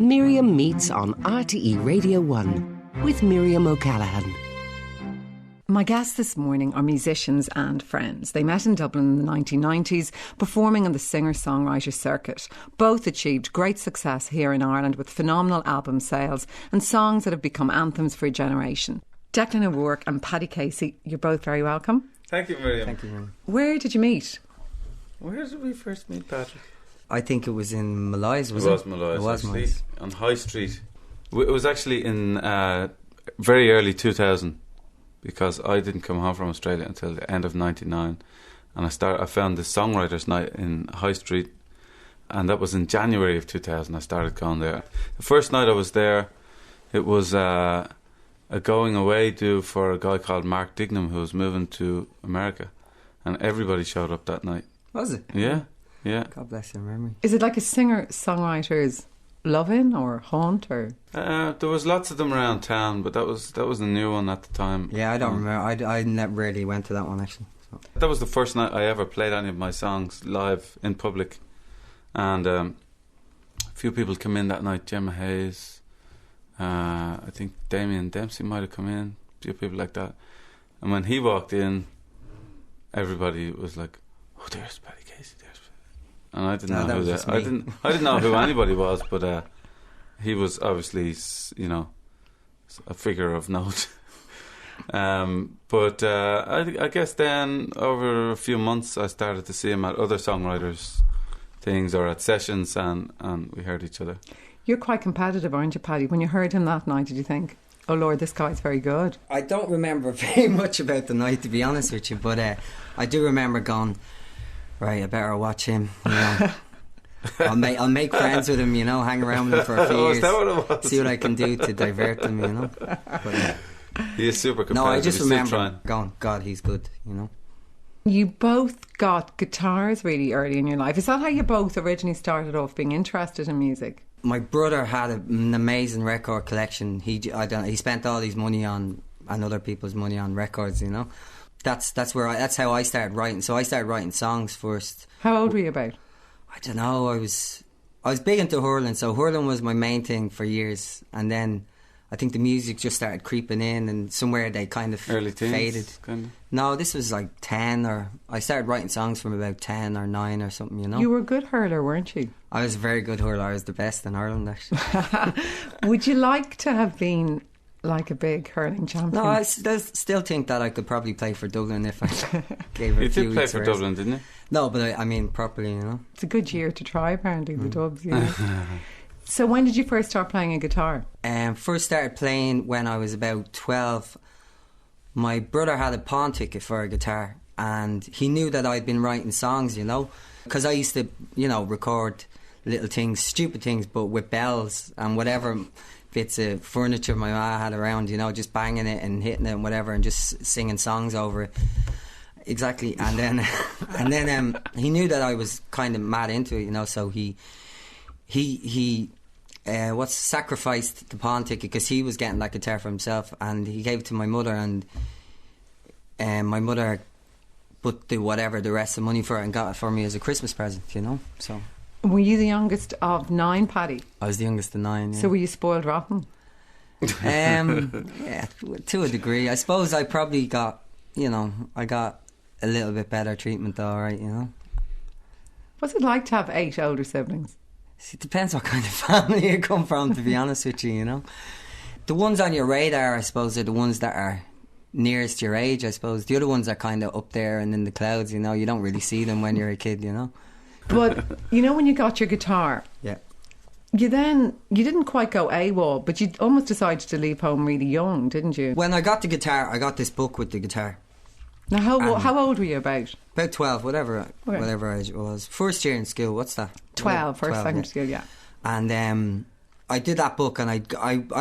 Miriam meets on RTE Radio 1 with Miriam O'Callaghan. My guests this morning are musicians and friends. They met in Dublin in the 1990s, performing on the singer-songwriter circuit. Both achieved great success here in Ireland with phenomenal album sales and songs that have become anthems for a generation. Declan O'Rourke and Paddy Casey, you're both very welcome. Thank you, Miriam. Thank you, Miriam. Where did you meet? Where did we first meet, Patrick? I think it was in Malloy's, was it? It was Malloy's, it was actually, Malloy's. on High Street. It was actually in very early 2000, because I didn't come home from Australia until the end of 99, and I found the Songwriters Night in High Street, and that was in January of 2000. I started going there. The first night I was there, it was a going away do for a guy called Mark Dignam, who was moving to America, and everybody showed up that night. Was it? Yeah. God bless your memory. Is it like a singer-songwriter's love-in or haunt? Or there was lots of them around town, but that was a new one at the time. Yeah, I don't remember. I never really went to that one, actually. So. That was the first night I ever played any of my songs live in public, and a few people came in that night. Gemma Hayes, I think Damien Dempsey might have come in, a few people like that. And when he walked in, everybody was like, "Oh, there's Paddy Casey, there's Paddy." And I didn't know who that. I didn't know who anybody was, but he was obviously, a figure of note. But I guess then over a few months I started to see him at other songwriters' things or at sessions, and we heard each other. You're quite competitive, aren't you, Paddy? When you heard him that night, did you think, "Oh Lord, this guy's very good"? I don't remember very much about the night, to be honest with you, but I do remember going, right, I better watch him. You know. I'll make friends with him, hang around with him for a few years. Is that what it was? See what I can do to divert him, But, he is super competitive. No, I just remember going, God, he's good, You both got guitars really early in your life. Is that how you both originally started off being interested in music? My brother had an amazing record collection. He spent all his money on, and other people's money on records, That's how I started writing. So I started writing songs first. How old were you about? I don't know. I was big into hurling, so hurling was my main thing for years. And then I think the music just started creeping in, and somewhere they kind of early teens, faded. Kind of? No, this was like 10, or I started writing songs from about 10 or 9 or something. You were a good hurler, weren't you? I was a very good hurler. I was the best in Ireland, actually. Would you like to have been like a big hurling champion? No, I still think that I could probably play for Dublin if I gave it a few You did play weeks for rest. Dublin, didn't you? No, but I mean properly, It's a good year to try, apparently, the Dubs, So when did you first start playing a guitar? First started playing when I was about 12. My brother had a pawn ticket for a guitar, and he knew that I'd been writing songs, because I used to, record little things, stupid things, but with bells and whatever bits of furniture my ma had around, just banging it and hitting it and whatever, and just singing songs over it. Exactly. And then he knew that I was kind of mad into it, so he sacrificed the pawn ticket because he was getting that guitar for himself, and he gave it to my mother, and my mother put the rest of the money for it and got it for me as a Christmas present, so. Were you the youngest of 9, Paddy? I was the youngest of 9, yeah. So were you spoiled rotten? Yeah, to a degree. I suppose I probably got, I got a little bit better treatment though, right, What's it like to have 8 older siblings? It depends what kind of family you come from, to be honest with you, The ones on your radar, I suppose, are the ones that are nearest your age, I suppose. The other ones are kind of up there and in the clouds, you don't really see them when you're a kid, But, when you got your guitar... Yeah. You didn't quite go AWOL, but you almost decided to leave home really young, didn't you? When I got the guitar, I got this book with the guitar. Now, how old were you about? About 12, whatever age it was. First year in school, what's that? 12, second school, yeah. And I did that book, and I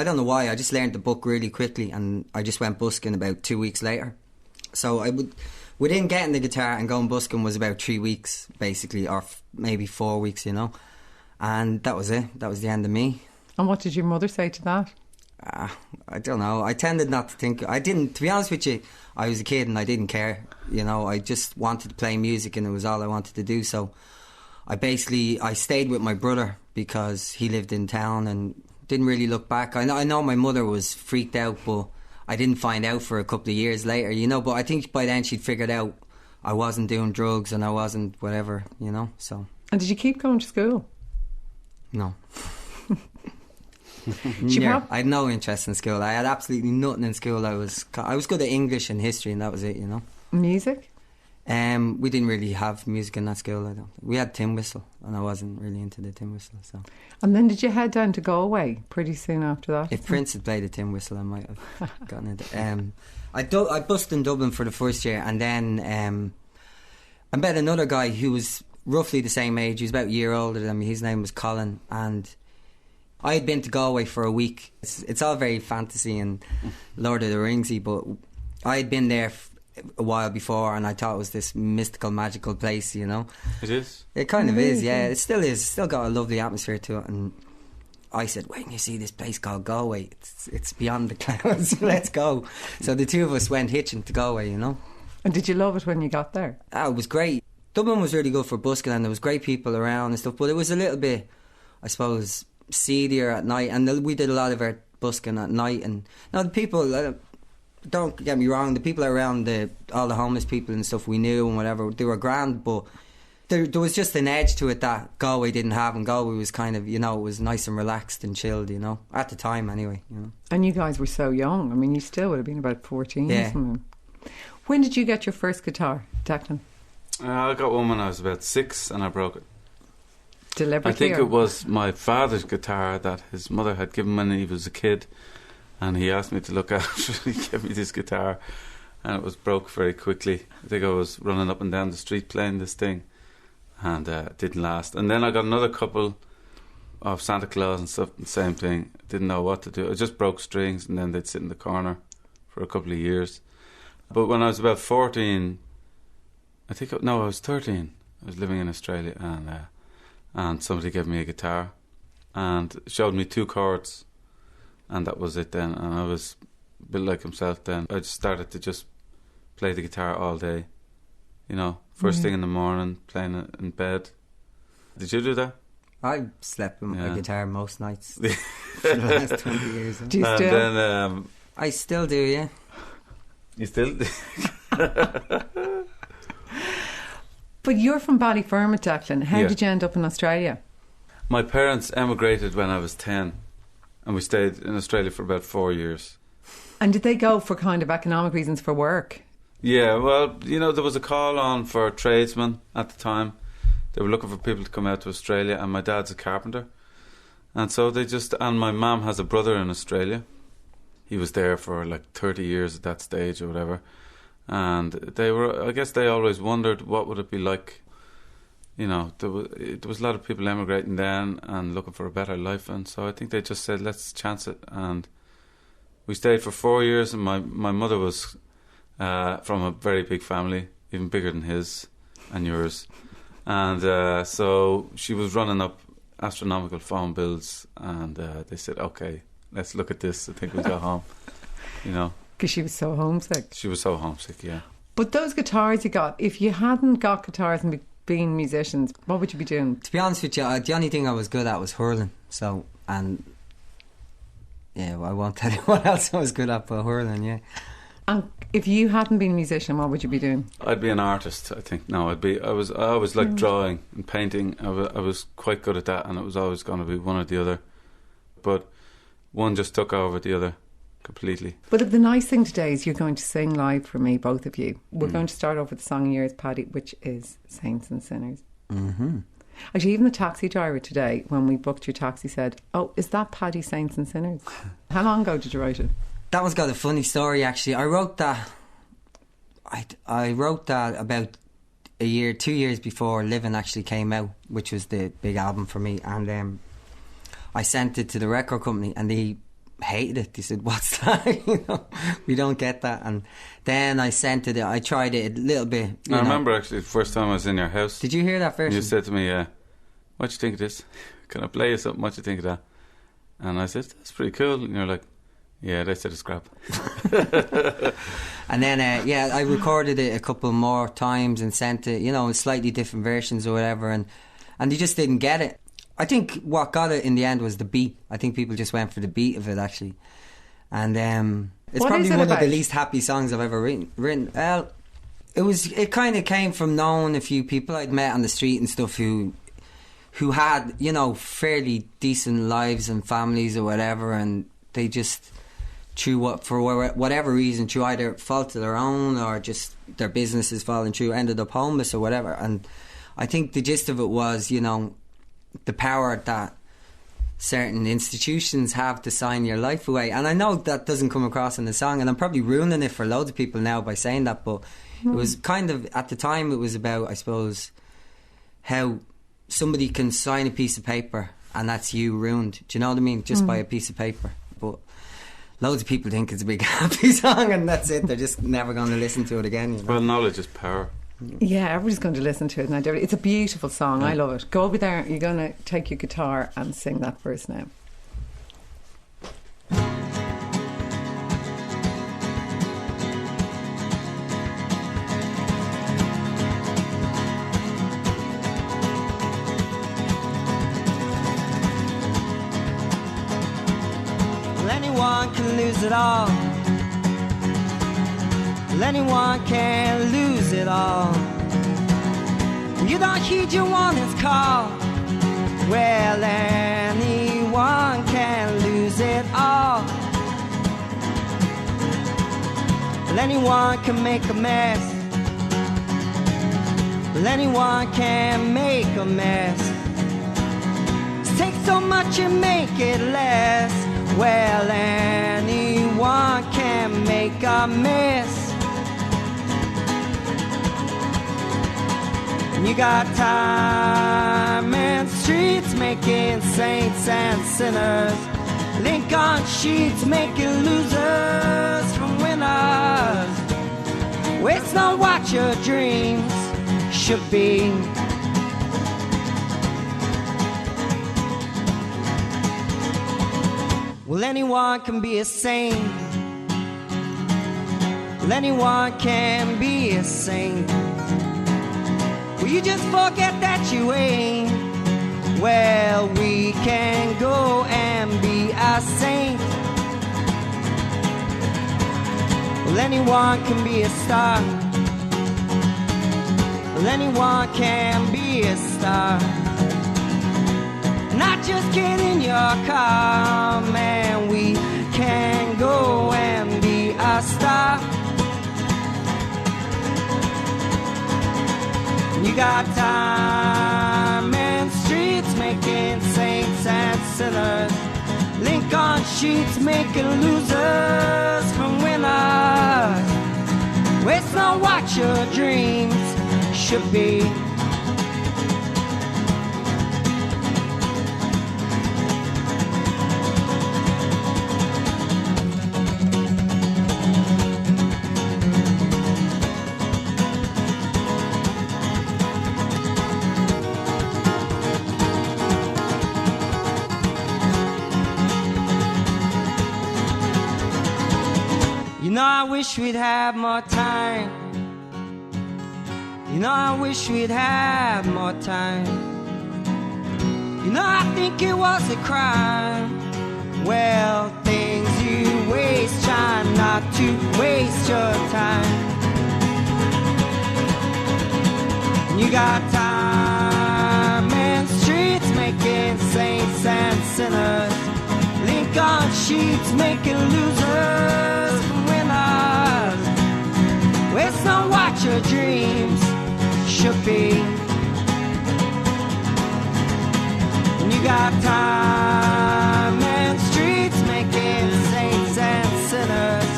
don't know why, I just learned the book really quickly, and I just went busking about 2 weeks later. So within getting the guitar and going busking was about 3 weeks, basically, or maybe 4 weeks, And that was it. That was the end of me. And what did your mother say to that? I don't know. I tended not to think. I didn't, to be honest with you, I was a kid and I didn't care. I just wanted to play music and it was all I wanted to do. So I stayed with my brother because he lived in town and didn't really look back. I know my mother was freaked out, but I didn't find out for a couple of years later, you know. But I think by then she'd figured out I wasn't doing drugs and I wasn't whatever, you know. So. And did you keep going to school? No. I had no interest in school. I had absolutely nothing in school. I was good at English and history, and that was it, you know. Music? We didn't really have music in that school. I don't. We had tin whistle, and I wasn't really into the tin whistle. So. And then did you head down to Galway pretty soon after that? If Prince had played the tin whistle, I might have gotten it. I busted in Dublin for the first year, and then I met another guy who was roughly the same age. He was about a year older than me. His name was Colin, and I had been to Galway for a week. It's all very fantasy and Lord of the Ringsy, but I had been there a while before, and I thought it was this mystical, magical place, you know. It is. It kind of is, yeah. It still is. It's still got a lovely atmosphere to it. And I said, when you see this place called Galway, it's beyond the clouds. Let's go. So the two of us went hitching to Galway, you know. And did you love it when you got there? It was great. Dublin was really good for busking, and there was great people around and stuff, but it was a little bit, I suppose, seedier at night, and we did a lot of our busking at night. And now the people, don't get me wrong, the people around, all the homeless people and stuff we knew and whatever, they were grand, but there was just an edge to it that Galway didn't have, and Galway was kind of, you know, it was nice and relaxed and chilled, you know, at the time anyway, you know. And you guys were so young. I mean, you still would have been about 14 or something. When did you get your first guitar, Declan? I got one when I was about 6 and I broke it. Deliberately? I think it was my father's guitar that his mother had given when he was a kid, and he asked me to look after it. He gave me this guitar, and it was broke very quickly. I think I was running up and down the street playing this thing, and it didn't last. And then I got another couple of Santa Claus and stuff, the same thing. Didn't know what to do. I just broke strings, and then they'd sit in the corner for a couple of years. But when I was about 14, I was 13. I was living in Australia, and somebody gave me a guitar and showed me 2 chords, and that was it then. And I was a bit like himself then. I just started to just play the guitar all day, you know, first thing in the morning, playing it in bed. Did you do that? I slept with my guitar most nights for the last 20 years. Do you still? Then, I still do, yeah. You still? But you're from Ballyfermot, Declan. How Yeah. did you end up in Australia? My parents emigrated when I was 10, and we stayed in Australia for about 4 years. And did they go for kind of economic reasons for work? Yeah, well, you know, there was a call on for tradesmen at the time. They were looking for people to come out to Australia, and my dad's a carpenter. And so and my mum has a brother in Australia. He was there for like 30 years at that stage or whatever. And I guess they always wondered what would it be like. You know, there was a lot of people emigrating then and looking for a better life. And so I think they just said, let's chance it. And we stayed for 4 years, and my mother was from a very big family, even bigger than his and yours. And so she was running up astronomical phone bills, and they said, okay, let's look at this. I think we'll go home, you know. Because she was so homesick. She was so homesick, yeah. But those guitars you got, if you hadn't got guitars and been musicians, what would you be doing? To be honest with you, the only thing I was good at was hurling. So, and yeah, well, I won't tell you what else I was good at, but hurling, yeah. And if you hadn't been a musician, what would you be doing? I'd be an artist, I think. No, I always liked drawing and painting. I was quite good at that, and it was always going to be one or the other. But one just took over the other completely. But the nice thing today is you're going to sing live for me, both of you. We're going to start off with the song of yours, Paddy, which is Saints and Sinners. Mm-hmm. Actually, even the taxi driver today, when we booked your taxi, said, oh, is that Paddy, Saints and Sinners? How long ago did you write it? That one's got a funny story, actually. I wrote that about 2 years before Living actually came out, which was the big album for me. And I sent it to the record company, and they hated it. They said, what's that? You know, we don't get that. And then I sent it, I tried it a little bit. I remember actually the first time I was in your house. Did you hear that version? You said to me, what do you think of this? Can I play you something? What do you think of that? And I said, that's pretty cool. And you're like, yeah, they said it's crap. And then, I recorded it a couple more times and sent it, you know, in slightly different versions or whatever. And and they just didn't get it. I think what got it in the end was the beat. I think people just went for the beat of it, actually. And it's What probably is it one about? of the least happy songs I've ever written. Well, it kind of came from knowing a few people I'd met on the street and stuff who had, you know, fairly decent lives and families or whatever, and they just, for whatever reason, through either fault of their own or just their businesses falling through, ended up homeless or whatever. And I think the gist of it was, you know, the power that certain institutions have to sign your life away. And I know that doesn't come across in the song, and I'm probably ruining it for loads of people now by saying that, but it was kind of, at the time, it was about, I suppose, how somebody can sign a piece of paper and that's you ruined. Do you know what I mean? Just by a piece of paper. But loads of people think it's a big happy song and that's it. They're just never going to listen to it again, you know? Well, knowledge is power. Yeah, everybody's going to listen to it now. It's a beautiful song. I love it. Go over there. You're going to take your guitar and sing that verse now. Well, anyone can lose it all. Well, anyone can lose it all. You don't heed your warning's call. Well, anyone can lose it all. Well, anyone can make a mess. Well, anyone can make a mess. Take so much and make it less. Well, anyone can make a mess. You got time and streets making saints and sinners. Lincoln sheets making losers from winners. Waste not what your dreams should be. Well, anyone can be a saint. Well, anyone can be a saint. Well, you just forget that you ain't. Well, we can go and be a saint. Well, anyone can be a star. Well, anyone can be a star. Not just get in your car, man, we can go and be a star. You got time and streets making saints and sinners. Lincoln sheets making losers from winners. Waste not what your dreams should be. You know, I wish we'd have more time. You know, I wish we'd have more time. You know, I think it was a crime. Well, things you waste, try not to waste your time. You got time and streets making saints and sinners. Lincoln sheets making losers from winners. Waste not what your dreams should be. You got time and streets making saints and sinners.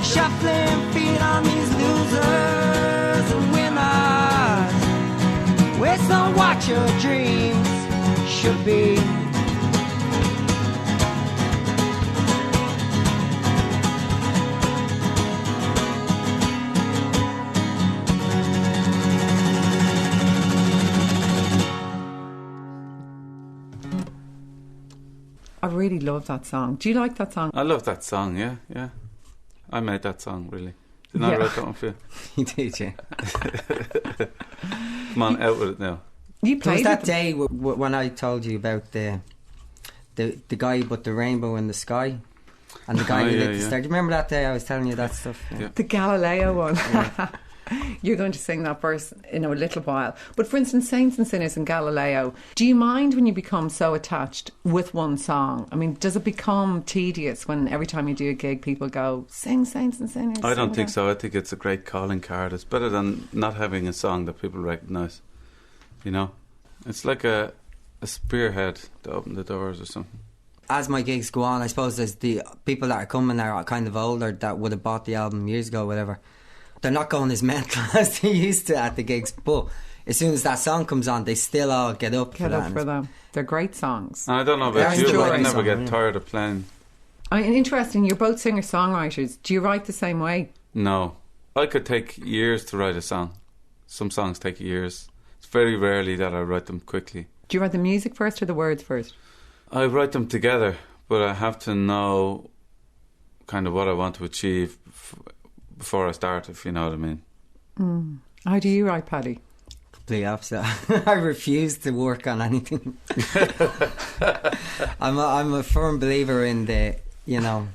Shuffling feet on these losers and winners. Waste not what your dreams should be. I really love that song. Do you like that song? I love that song, yeah, yeah. I made that song, really. Didn't I write that one for you? You did, yeah. Come on, out with it now. You There played was that with them. day when I told you about the guy but the rainbow in the sky and the guy who lit the star. Do you remember that day I was telling you that stuff? Yeah. The Galileo one. You're going to sing that verse in a little while. But for instance, Saints and Sinners and Galileo, do you mind when you become so attached with one song? I mean, does it become tedious when every time you do a gig people go, sing Saints and Sinners? I don't think so. I think it's a great calling card. It's better than not having a song that people recognise. You know? It's like a spearhead to open the doors or something. As my gigs go on, I suppose there's the people that are coming are kind of older that would have bought the album years ago, whatever. They're not going as mental as they used to at the gigs, but as soon as that song comes on, they still all get up for them. They're great songs. And I don't know about you, but I never get tired of playing. I mean, interesting, you're both singer-songwriters. Do you write the same way? No. I could take years to write a song. Some songs take years. It's very rarely that I write them quickly. Do you write the music first or the words first? I write them together, but I have to know kind of what I want to achieve before I start, if you know what I mean. How do you write, Paddy? Complete opposite. I refuse to work on anything. I'm a firm believer in the, you know,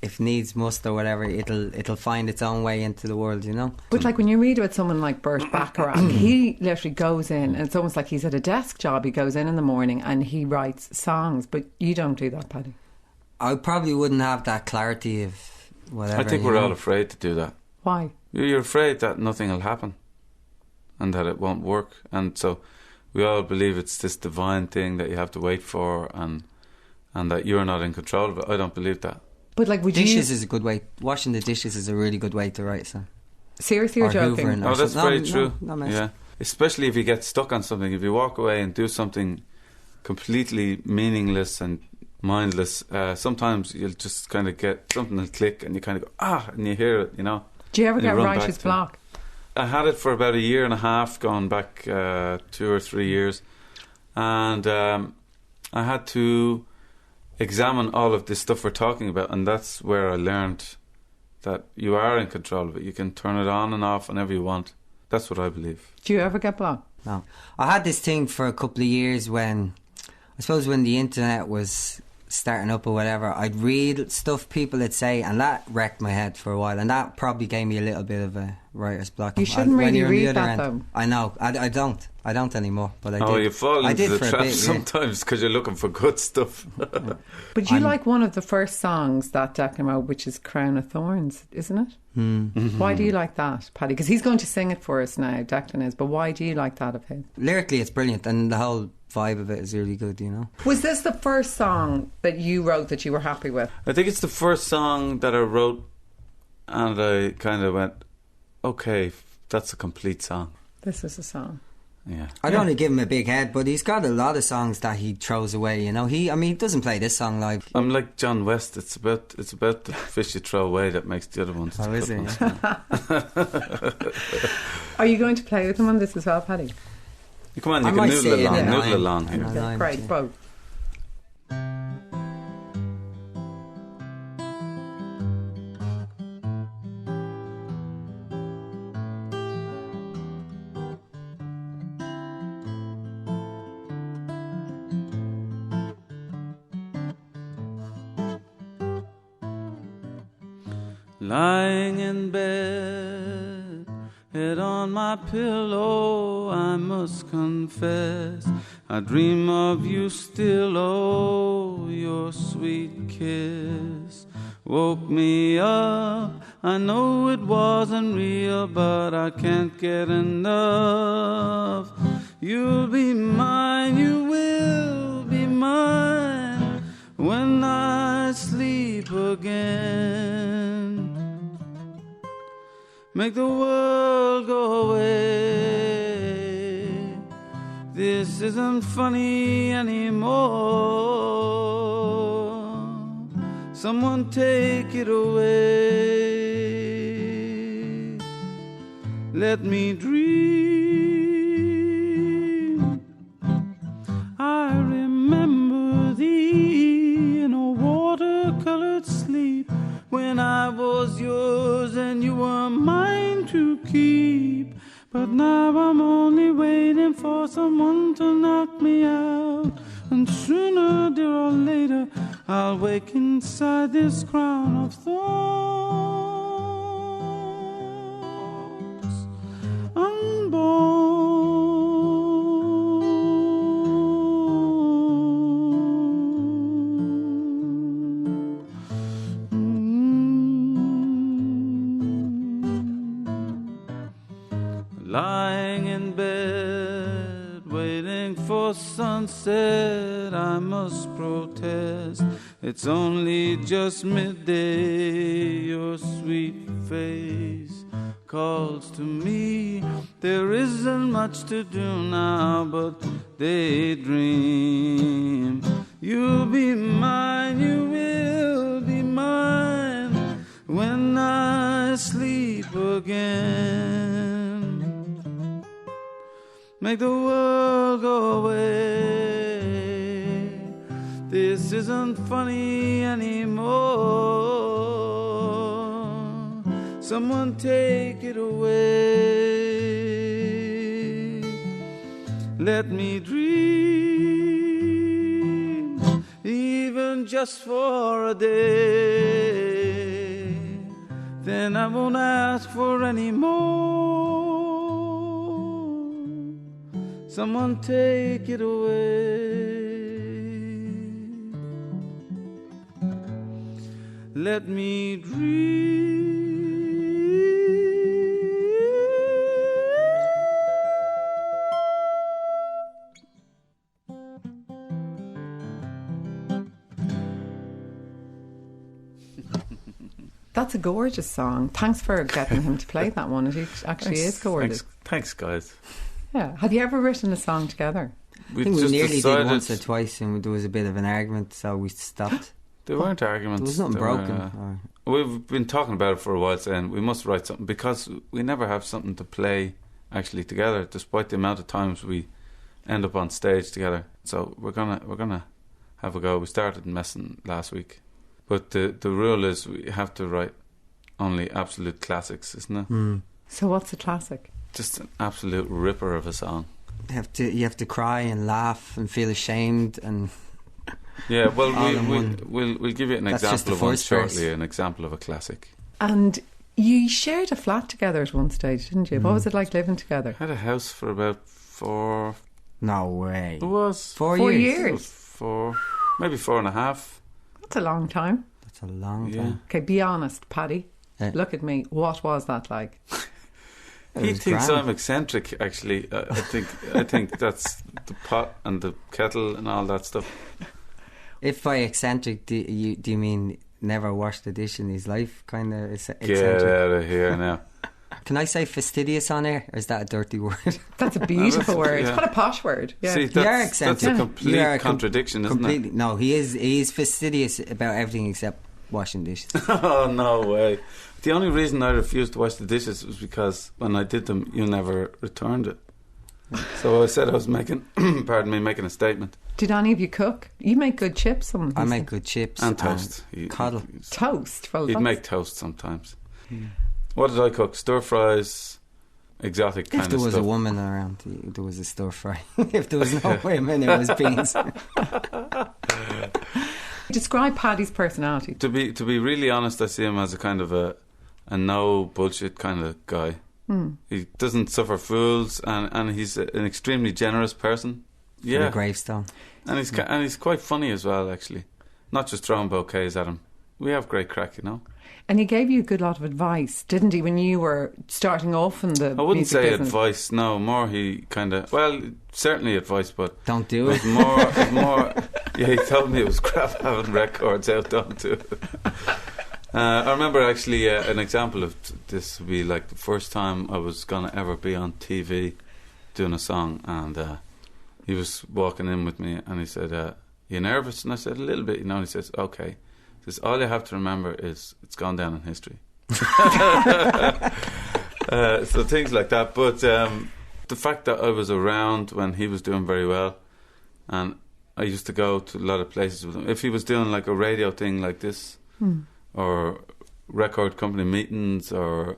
if needs must or whatever, it'll find its own way into the world, you know. But like when you read about someone like Bert Bacharach, he literally goes in and it's almost like he's at a desk job. He goes in the morning and he writes songs, but you don't do that, Paddy. I probably wouldn't have that clarity of whatever. I think we're all afraid to do that. Why? You're afraid that nothing will happen and that it won't work, and so we all believe it's this divine thing that you have to wait for and that you're not in control of it. I don't believe that. But like, would dishes is a good way. Washing the dishes is a really good way to write a song. Seriously, or joking? Oh, that's very true. Yeah, especially if you get stuck on something. If you walk away and do something completely meaningless and mindless, sometimes you'll just kind of get something will click and you kind of go and you hear it, you know. Do you ever get writer's block? I had it for about a year and a half, going back 2 or 3 years, and I had to examine all of this stuff we're talking about, and that's where I learned that you are in control of it. You can turn it on and off whenever you want. That's what I believe. Do you ever get blocked? No. I had this thing for a couple of years when the internet was starting up or whatever, I'd read stuff people would say, and that wrecked my head for a while, and that probably gave me a little bit of a writer's block. You shouldn't really read that though. I know, I don't anymore, but I did. Oh, you fall into the trap sometimes because you're looking for good stuff. But you like one of the first songs that Declan wrote, which is Crown of Thorns, isn't it? Mm-hmm. Why do you like that, Paddy? Because he's going to sing it for us now, Declan is, but why do you like that of his? Lyrically it's brilliant, and the whole vibe of it is really good, you know. Was this the first song that you wrote that you were happy with? I think it's the first song that I wrote and I kind of went, okay, that's a complete song. This is a song. Yeah. I don't want to give him a big head, but he's got a lot of songs that he throws away, you know. He doesn't play this song live. I'm like John West. It's about the fish you throw away that makes the other ones. Oh, is it? Are you going to play with him on this as well, Paddy? Come on, you can noodle along here. Great, both. Lying in bed, head on my pillow, I must confess, I dream of you still, oh, your sweet kiss woke me up, I know it wasn't real, but I can't get enough. You'll be mine, you will be mine, when I sleep again. Make the world go away. This isn't funny anymore. Someone take it away. Let me dream. I remember thee in a watercolored sleep, when I was yours and you were mine to keep. But now I'm only waiting for someone I'll wake inside this crown of thorns, unborn. Lying in bed, waiting for sunset, I must protest. It's only just midday, your sweet face calls to me. There isn't much to do now but daydream. You'll be mine, you will be mine when I sleep again. Make the world go away. This isn't funny anymore. Someone take it away. Let me dream, even just for a day. Then I won't ask for any more. Someone take it away. Let me dream. That's a gorgeous song. Thanks for getting him to play that one. It actually is gorgeous. Thanks, guys. Yeah. Have you ever written a song together? I think we nearly did once or twice, and there was a bit of an argument, so we stopped. There weren't arguments. There was nothing broken. We've been talking about it for a while, saying we must write something, because we never have something to play actually together, despite the amount of times we end up on stage together. So we're gonna have a go. We started messing last week, but the rule is we have to write only absolute classics, isn't it? So what's a classic? Just an absolute ripper of a song. You have to cry and laugh and feel ashamed and. Yeah, well, we'll give you an That's example of one shortly, verse. an example of a classic. And you shared a flat together at one stage, didn't you? What was it like living together? Had a house for about 4. No way. It was 4 4 years. It was 4, maybe 4.5. That's a long time. That's a long Yeah. time. Okay, be honest, Paddy. Yeah. Look at me. What was that like? He was thinks grand. I'm eccentric. Actually, I think that's the pot and the kettle and all that stuff. If by eccentric, do you mean never washed a dish in his life? Kind of eccentric. Get out of here now. Can I say fastidious on air, or is that a dirty word? That's a beautiful word. yeah. What a posh word. Yeah. See, You are that's eccentric. a complete You are contradiction, isn't completely. No, he is fastidious about everything except washing dishes. it? Oh, no way. The only reason I refused to wash the dishes was because when I did them, you never returned it. So I said I was making a statement. Did any of you cook? You make good chips. Someone I said. make good chips And toast. Coddle. Toast. Well, He'd that's- make toast sometimes. What did I cook? Stir fries, exotic kind If there of was stuff. a woman around, there was a stir fry. If there was no women, it was beans. Describe Paddy's personality. To be really honest, I see him as a kind of a no bullshit kind of guy. He doesn't suffer fools, and he's an extremely generous person. For Yeah, the gravestone. and he's quite funny as well. Actually, not just throwing bouquets at him. We have great crack, you know. And he gave you a good lot of advice, didn't he, when you were starting off in the I wouldn't music say business? advice. No, more he kind of certainly advice, but Don't do it it. was more. Yeah, he told me it was crap having records out. Don't do it. I remember actually an example of this would be like the first time I was gonna ever be on TV doing a song, and he was walking in with me, and he said, "You nervous?" And I said, "A little bit, you know." And he says, "Okay." He says, "All you have to remember is it's gone down in history." So things like that. But the fact that I was around when he was doing very well, and I used to go to a lot of places with him. If he was doing like a radio thing like this, or record company meetings, or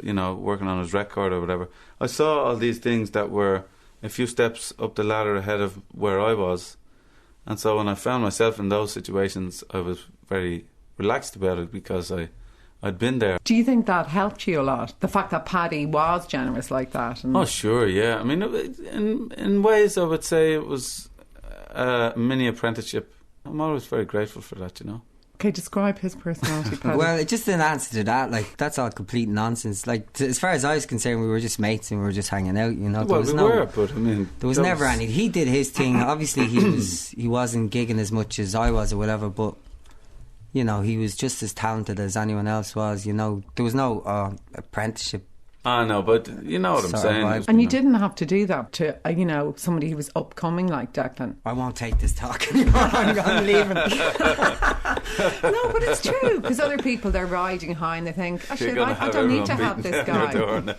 working on his record or whatever, I saw all these things that were a few steps up the ladder ahead of where I was, And so when I found myself in those situations, I was very relaxed about it because I'd been there. Do you think that helped you a lot? The fact that Paddy was generous like that? And Oh, sure, yeah. I mean, in ways I would say it was a mini apprenticeship. I'm always very grateful for that, you know. Okay, describe his personality, Paddy. Well, it just an answer to that. Like, that's all complete nonsense. Like, as far as I was concerned, we were just mates and we were just hanging out, you know. Well, we were, but I mean... There was never any... He did his thing. Obviously, he wasn't gigging as much as I was or whatever, but, you know, he was just as talented as anyone else was, you know. There was no apprenticeship. I know, but you know what I'm saying. And you didn't have to do that to, you know, somebody who was upcoming like Declan. I won't take this talk anymore. I'm leaving. No, but it's true, because other people, they're riding high and they think, actually, I don't need to help this guy.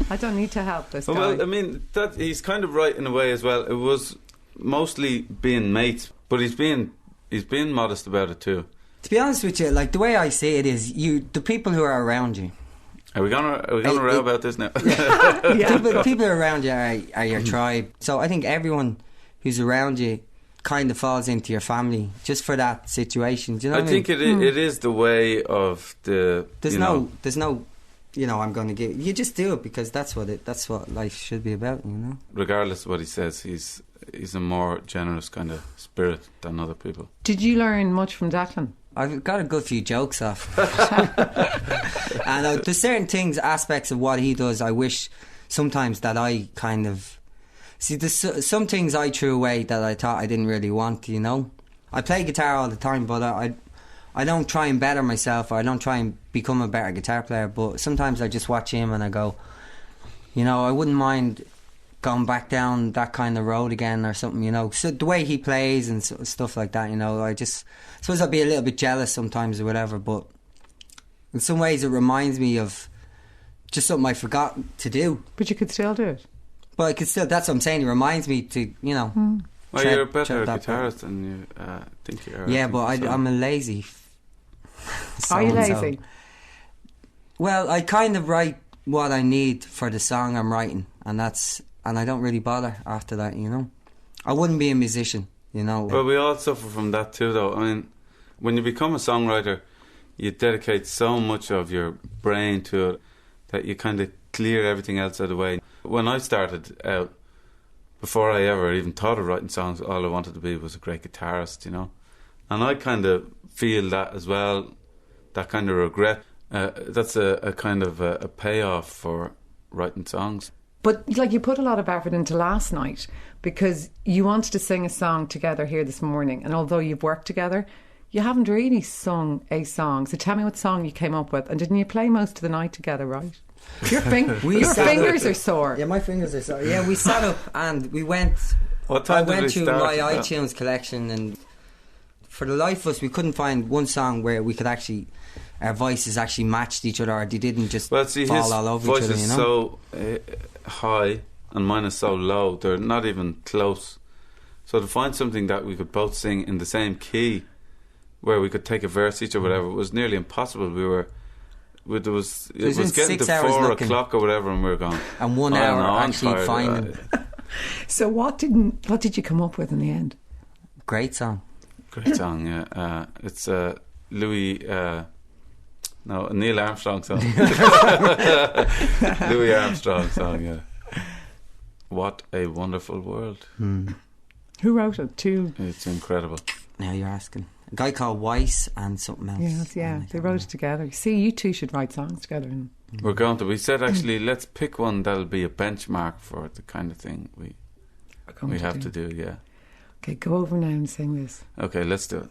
I don't need to help this guy. Well, I mean, that he's kind of right in a way as well. It was mostly being mates, but he's being modest about it too. To be honest with you, like, the way I see it is, the people who are around you. Are we going to row about this now? Yeah. People around you are your tribe. So I think everyone who's around you kind of falls into your family just for that situation. Do you know what I mean? think it is the way of the... There's no, you know, I'm going to give... You just do it because that's what life should be about, you know? Regardless of what he says, he's a more generous kind of spirit than other people. Did you learn much from Declan? I've got a good few jokes off. And there's certain things, aspects of what he does, I wish sometimes that I kind of... See, there's some things I threw away that I thought I didn't really want, you know? I play guitar all the time, but I don't try and better myself, or I don't try and become a better guitar player, but sometimes I just watch him and I go, you know, I wouldn't mind going back down that kind of road again or something, you know. So the way he plays and stuff like that, you know, I suppose I'd be a little bit jealous sometimes or whatever, but in some ways it reminds me of just something I forgot to do. But you could still do it. But I could still, that's what I'm saying, it reminds me to, you know. Well, you're a better guitarist than you think you are. Yeah, but I'm a lazy Are you lazy? Well, I kind of write what I need for the song I'm writing, and I don't really bother after that, you know. I wouldn't be a musician, you know. Well, we all suffer from that too, though. I mean, when you become a songwriter, you dedicate so much of your brain to it that you kind of clear everything else out of the way. When I started out, before I ever even thought of writing songs, all I wanted to be was a great guitarist, you know. And I kind of feel that as well, that kind of regret. That's a kind of a payoff for writing songs. But like, you put a lot of effort into last night because you wanted to sing a song together here this morning, and although you've worked together, you haven't really sung a song. So tell me what song you came up with, and didn't you play most of the night together, right? Your fingers are sore. Yeah, my fingers are sore. Yeah, we sat up and we went... I went through my iTunes collection, and for the life of us, we couldn't find one song where we could actually... Our voices actually matched each other, or they didn't just fall all over each other, you know? His voice is so high and mine is so low, they're not even close. So to find something that we could both sing in the same key, where we could take a verse each or whatever, was nearly impossible. It was getting to 4 o'clock or whatever, and we were gone. And 1 hour actually finding. So what did you come up with in the end? Great song, yeah. It's Louis... No, Neil Armstrong song. Louis Armstrong song, yeah. What a Wonderful World. Who wrote it? It's incredible. Now you're asking. A guy called Weiss and something else. Yes, yeah. They wrote it together. See, you two should write songs together. We're going to. We said, actually, let's pick one that'll be a benchmark for the kind of thing we have to do, yeah. Okay, go over now and sing this. Okay, let's do it.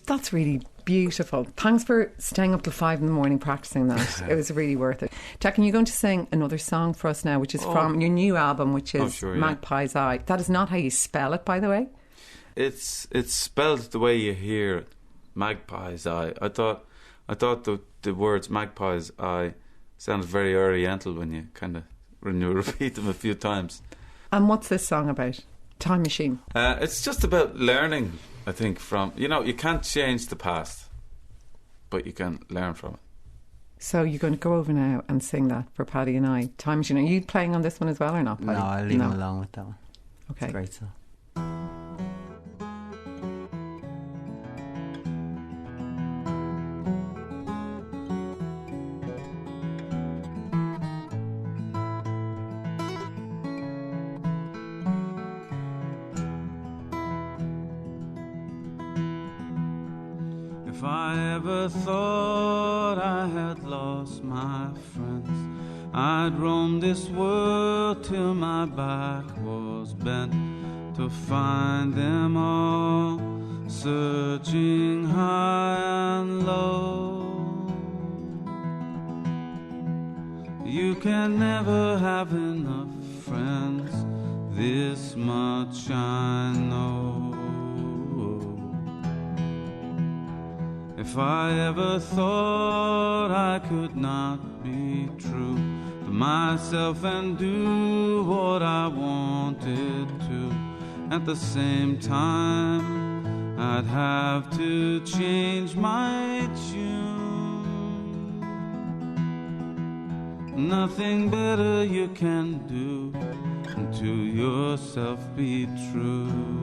That's really Beautiful. Thanks for staying up till 5 a.m. practicing that. It was really worth it. Declan, you're going to sing another song for us now, which is from your new album, which is Magpie's Eye. That is not how you spell it, by the way. It's spelled the way you hear it, Magpie's Eye. I thought the words Magpie's Eye sounded very Oriental when you repeat them a few times. And what's this song about? Time Machine. It's just about learning, I think, from... you can't change the past, but you can learn from it. So you're going to go over now and sing that for Paddy and I. Time Machine. Are you playing on this one as well or not, Paddy? No, I'll leave him along with that one. Okay. It's great song. If I ever thought I had lost my friends, I'd roam this world till my back was bent to find them all, searching high and low. You can never have enough friends, this much I know. If I ever thought I could not be true to myself and do what I wanted to, at the same time I'd have to change my tune. Nothing better you can do than to yourself be true.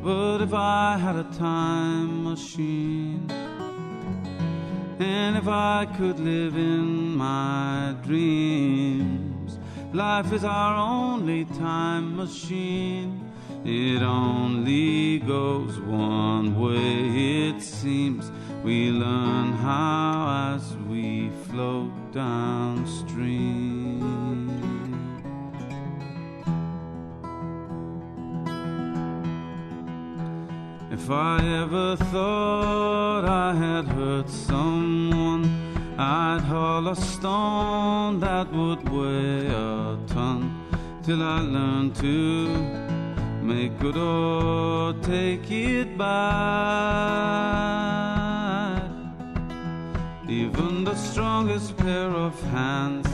But if I had a time machine, and if I could live in my dreams, life is our only time machine. It only goes one way, it seems. We learn how as we float downstream. If I ever thought I had hurt someone, I'd haul a stone that would weigh a ton, till I learned to make good or take it back. Even the strongest pair of hands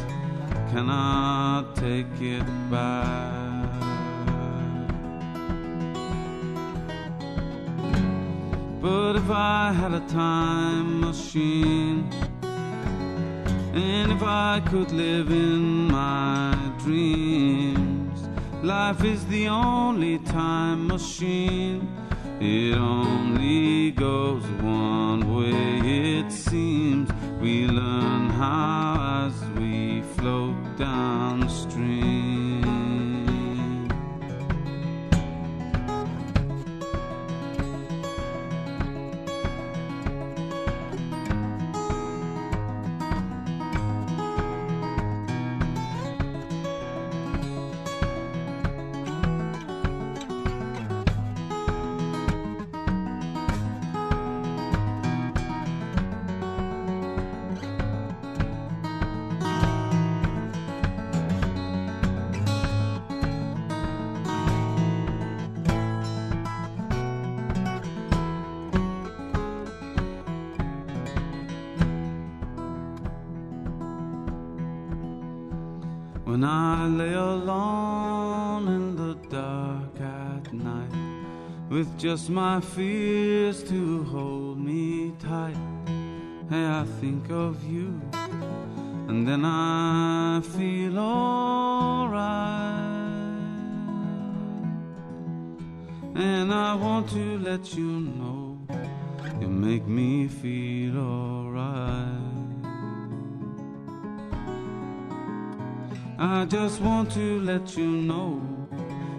cannot take it back. But if I had a time machine, and if I could live in my dreams, life is the only time machine. It only goes one way, it seems. We learn how as we float downstream. When I lay alone in the dark at night, with just my fears to hold me tight, hey, I think of you, and then I feel alright. And I want to let you know, you make me feel alright. I just want to let you know,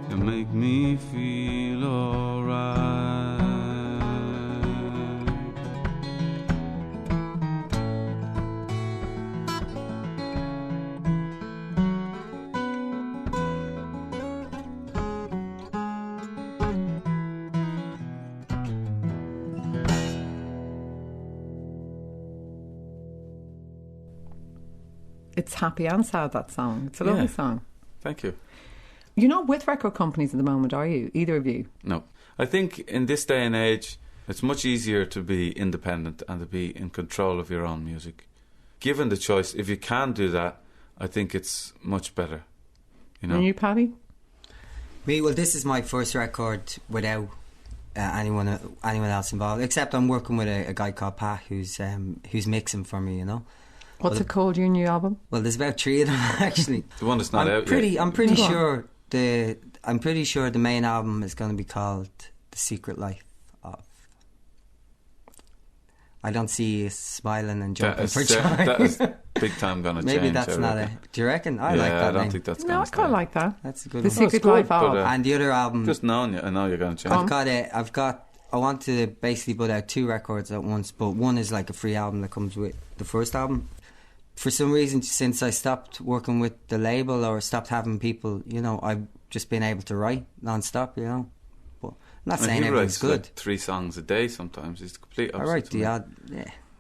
you make me feel alright. It's happy and sad, that song. It's a lovely song. Thank you. You're not with record companies at the moment, are you? Either of you? No. I think in this day and age, it's much easier to be independent and to be in control of your own music. Given the choice, if you can do that, I think it's much better. You know? And you, Paddy? Me, well, this is my first record without anyone else involved, except I'm working with a guy called Pat who's mixing for me, you know. What's it called, your new album? Well, there's about 3 of them actually. The one that's not out yet. I'm pretty sure the main album is going to be called The Secret Life of. I don't see you smiling and jumping for joy. That is big time going to change. Maybe that's not it. Do you reckon? I like that. I don't name. think that's No, going I to quite like that. That's a good The one. Secret Life of. And the other album. Just knowing you, I know you're going to change. I want to basically put out 2 records at once, but one is like a free album that comes with the first album. For some reason, since I stopped working with the label or stopped having people, you know, I've just been able to write non-stop, you know. But I'm not saying everything's good. Like 3 songs a day sometimes. It's complete opposite. I write the odd,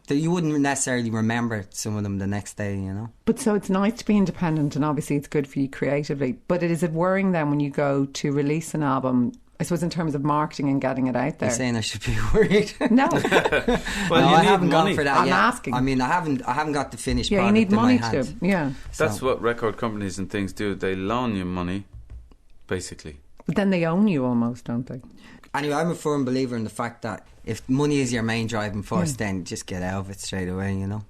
you wouldn't necessarily remember some of them the next day, you know. But so it's nice to be independent, and obviously it's good for you creatively. But is it worrying then when you go to release an album, I suppose in terms of marketing and getting it out there? You're saying I should be worried? No. Well, I haven't gone for that I'm yet. asking. I mean, I haven't got the finished Yeah, product you need in money my hand. to. Yeah. That's what record companies and things do. They loan you money, basically. But then they own you almost, don't they? Anyway, I'm a firm believer in the fact that if money is your main driving force, then just get out of it straight away, you know.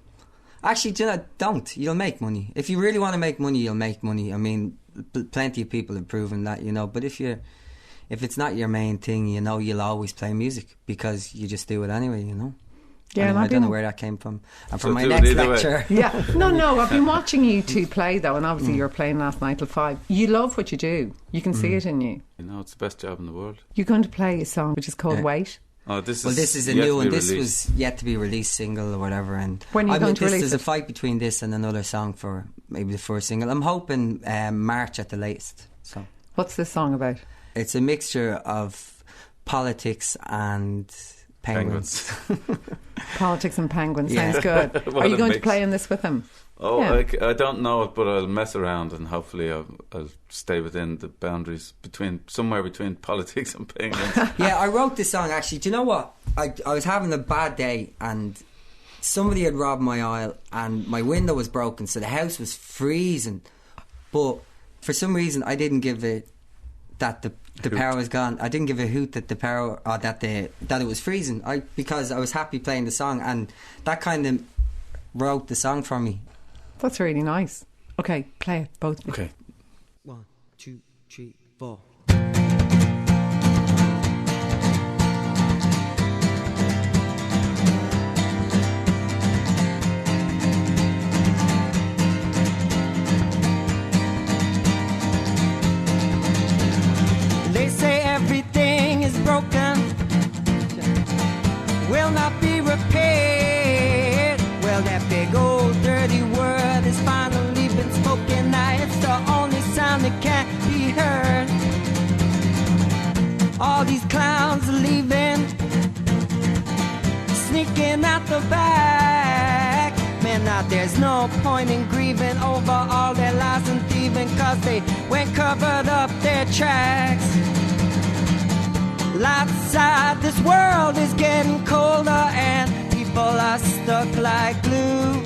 Actually, do you know, don't. You'll make money. If you really want to make money, you'll make money. I mean, plenty of people have proven that, you know. But if it's not your main thing, you know, you'll always play music because you just do it anyway, you know. Yeah, I don't know where that came from. And So from my do it next either way. lecture. Yeah. No, I've been watching you two play though, and obviously you were playing last night till 5. You love what you do. You can see it in you. You know, it's the best job in the world. You're going to play a song which is called Wait. Oh, this is a yet new to one. be This released. was yet to be released single or whatever. And When are you going to release There's it? a fight between this and another song for maybe the first single. I'm hoping March at the latest. So What's this song about? it's a mixture of politics and penguins. Politics and penguins. Yeah. Sounds good. What Are you a going to mix. play in this with him? Oh, Yeah. I don't know it, but I'll mess around and hopefully I'll stay within the boundaries somewhere between politics and penguins. Yeah, I wrote this song actually. Do you know what? I was having a bad day and somebody had robbed my aisle and my window was broken, so the house was freezing. But for some reason, I didn't give it that the power was gone. I didn't give a hoot that the power or that it was freezing. Because I was happy playing the song, and that kind of wrote the song for me. That's really nice. Okay, play it, both of you. Okay. 1, 2, 3, 4. They say everything is broken, will not be repaired. Well, that big old dirty word has finally been spoken. Now it's the only sound that can't be heard. All these clowns are leaving, sneaking out the back. Man, now there's no point in grieving over all their lies and thieving, 'cause they went covered up their tracks. Outside, this world is getting colder and people are stuck like glue.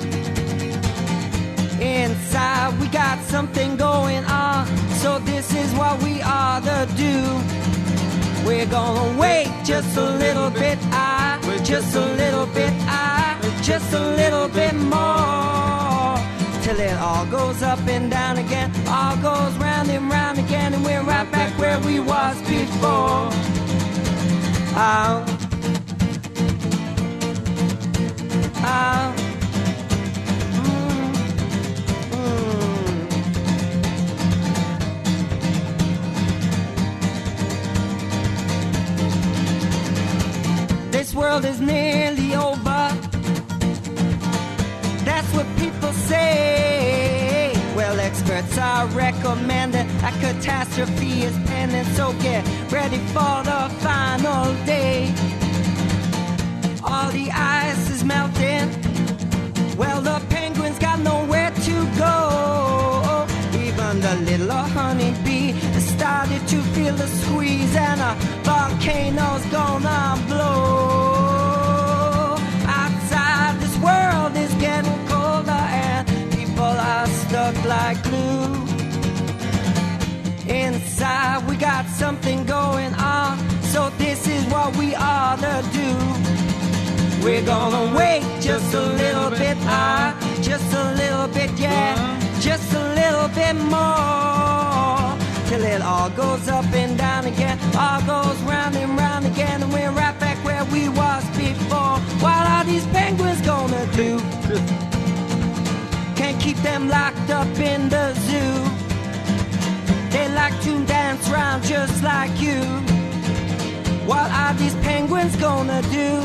Inside, we got something going on, so this is what we ought to do. We're gonna wait just a little bit, just a little bit, just a little bit more, till it all goes up and down again, all goes round and round again, and we're right back where we was before. Out. Out. This world is nearly over. That's what people say. Well, experts are recommending a catastrophe is pending, so get ready for the final day. All the ice is melting. Well, the penguins got nowhere to go. started to feel the squeeze, and a volcano's gonna blow. Outside, this world is getting colder, and people are stuck like glue. Inside, we got something going on, so this is what we ought to do. We're gonna wait just a little bit, just a little bit, yeah, just a little bit more, till it all goes up and down again, all goes round and round again, and we're right back where we was before. What are these penguins gonna do? Can't keep them locked up in the zoo. They like to dance around just like you. What are these penguins gonna do?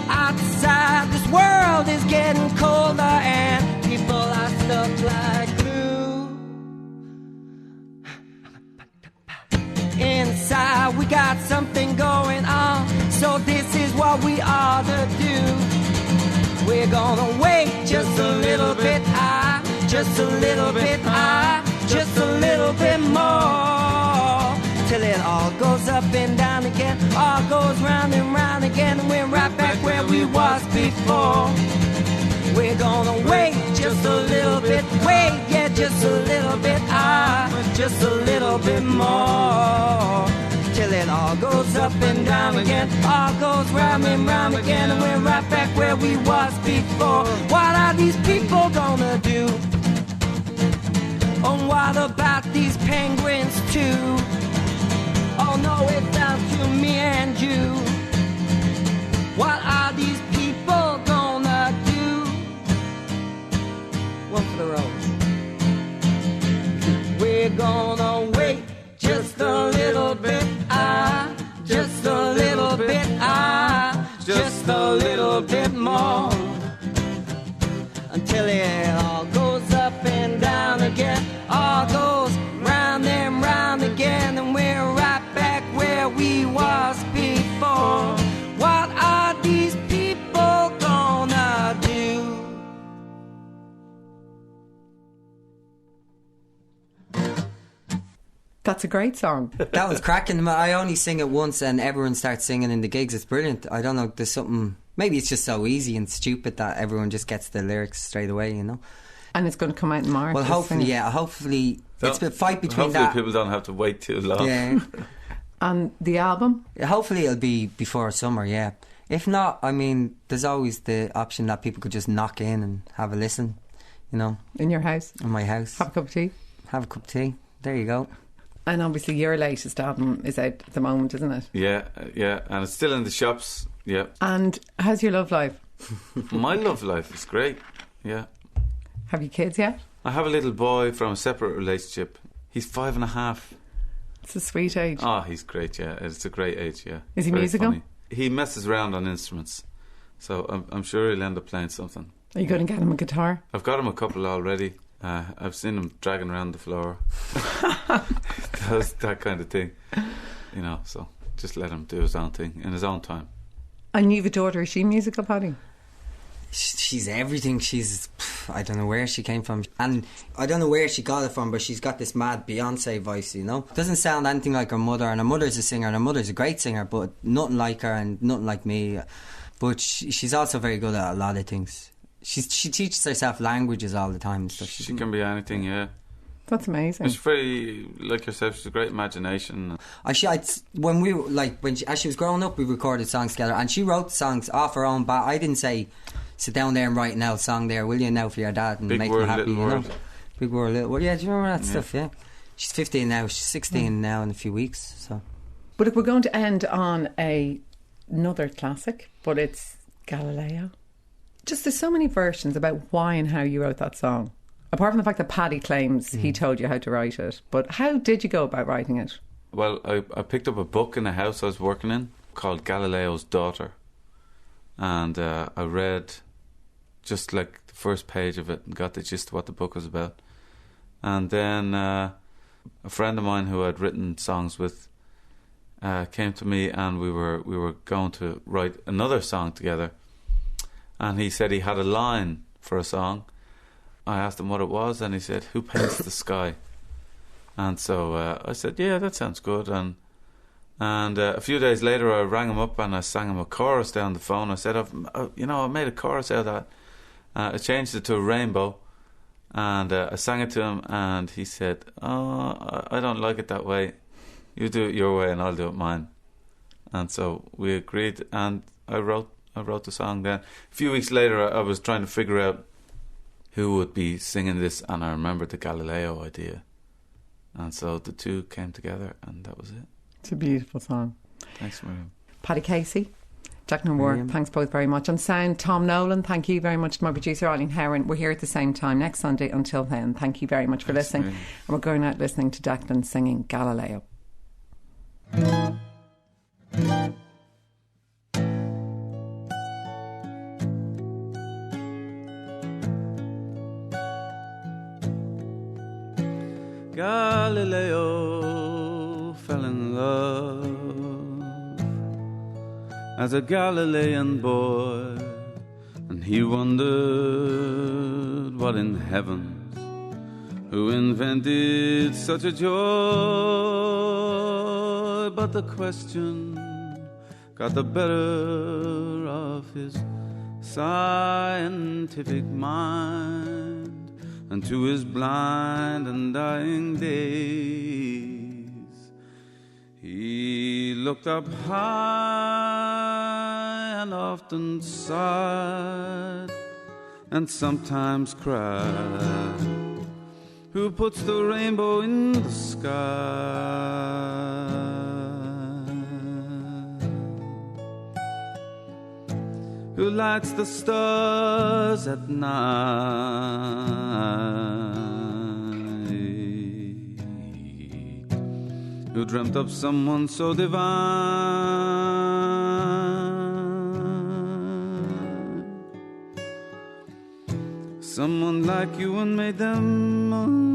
Outside, this world is getting colder, and people are stuck like glue. Inside, we got something going on, so this is what we ought to do. We're gonna wait just a little bit, just a little bit, just a little bit more, till it all goes up and down again, all goes round and round again, and we're right back where we was before. We're gonna wait just a little bit, wait, yeah, just a little bit, just a little bit more, till it all goes up and down again, all goes round and round again, and we're right back where we was before. What are these people gonna do? Oh, what about these penguins too? Oh no, it's down to me and you. What are these people gonna do? One for the road. We're gonna wait just a little bit, just a little bit, just a little bit more, until it all goes up and down again, all goes round and round again, and we're right back where we was before. What are these people gonna do? That's a great song. That was cracking. I only sing it once and everyone starts singing in the gigs. It's brilliant. I don't know, there's something, maybe it's just so easy and stupid that everyone just gets the lyrics straight away, you know. And it's going to come out in March. Well, hopefully, yeah, hopefully it's a fight between hopefully that. people don't have to wait too long. Yeah. And the album? Hopefully it'll be before summer, yeah. If not, I mean, there's always the option that people could just knock in and have a listen, you know. In your house? In my house. Have a cup of tea? Have a cup of tea. There you go. And obviously your latest album is out at the moment, isn't it? Yeah, and it's still in the shops, yeah. And how's your love life? My love life is great, yeah. Have you kids yet? I have a little boy from a separate relationship. He's 5.5. It's a sweet age. Oh, he's great, yeah. It's a great age, yeah. Is he Very musical? funny. He messes around on instruments, so I'm sure he'll end up playing something. Are you going to get him a guitar? I've got him a couple already. I've seen him dragging around the floor. Does that kind of thing, you know, so just let him do his own thing in his own time. And you've a daughter. Is she musical, Paddy? She's everything. I don't know where she came from, and I don't know where she got it from, but she's got this mad Beyonce voice, you know. Doesn't sound anything like her mother, and her mother's a singer, and her mother's a great singer, but nothing like her and nothing like me. But she's also very good at a lot of things. She teaches herself languages all the time and stuff. She can be anything, yeah. That's amazing. She's very, like yourself, she's a great imagination. As she was growing up, we recorded songs together, and she wrote songs off her own bat. I didn't say, sit down there and write an out song there, will you, now for your dad, and Big make word, him happy, little you know. word. Big word, little word. Yeah, do you remember that stuff? Yeah. She's 15 now. She's 16 now in a few weeks. So. But look, we're going to end on another classic, but it's Galileo. Just there's so many versions about why and how you wrote that song. Apart from the fact that Paddy claims he told you how to write it. But how did you go about writing it? Well, I picked up a book in a house I was working in called Galileo's Daughter. And I read just like the first page of it and got the gist of what the book was about. And then a friend of mine who I'd written songs with came to me, and we were going to write another song together. And he said he had a line for a song, I asked him what it was, and he said, "Who paints the sky?" And so I said, "Yeah, that sounds good." And a few days later, I rang him up and I sang him a chorus down the phone. I said, I made a chorus out of that. I changed it to a rainbow, and I sang it to him, and he said, "Oh, I don't like it that way. You do it your way, and I'll do it mine." And so we agreed, and I wrote the song then. A few weeks later, I was trying to figure out who would be singing this, and I remembered the Galileo idea. And so the two came together, and that was it. It's a beautiful song. Thanks, Miriam. Paddy Casey, Declan Ward, thanks both very much. On sound, Tom Nolan, thank you very much to my producer, Eileen Heron. We're here at the same time next Sunday. Until then, thank you very much for listening. Miriam. And we're going out listening to Declan singing Galileo. Galileo fell in love as a Galilean boy, and he wondered what in heavens, who invented such a joy. But the question got the better of his scientific mind, and to his blind and dying days he looked up high and often sighed and sometimes cried. Who puts the rainbow in the sky? Who lights the stars at night? Who dreamt of someone so divine? Someone like you and made them mine.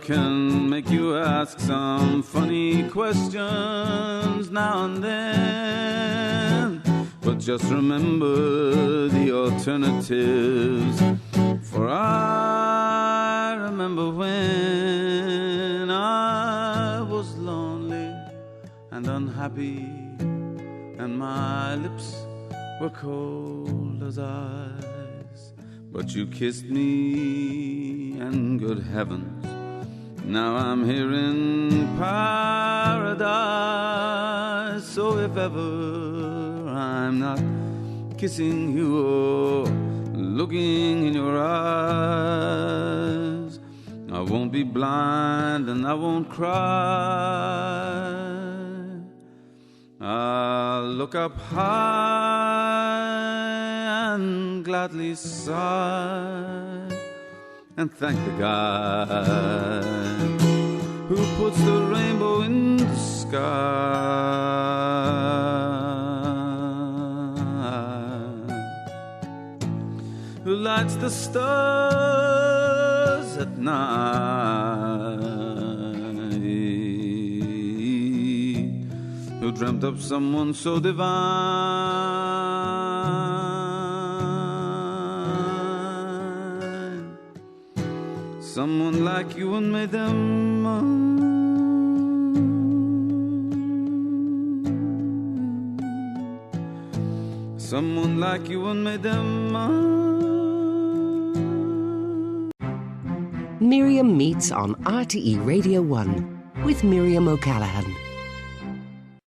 Can make you ask some funny questions now and then, but just remember the alternatives. For I remember when I was lonely and unhappy, and my lips were cold as ice, but you kissed me, and good heavens, now I'm here in paradise. So if ever I'm not kissing you or looking in your eyes, I won't be blind and I won't cry. I'll look up high and gladly sigh and thank the guy who puts the rainbow in the sky, who lights the stars at night, who dreamt up someone so divine, someone like you and made them mine. Someone like you and made them mine. Miriam meets on RTE Radio 1 with Miriam O'Callaghan.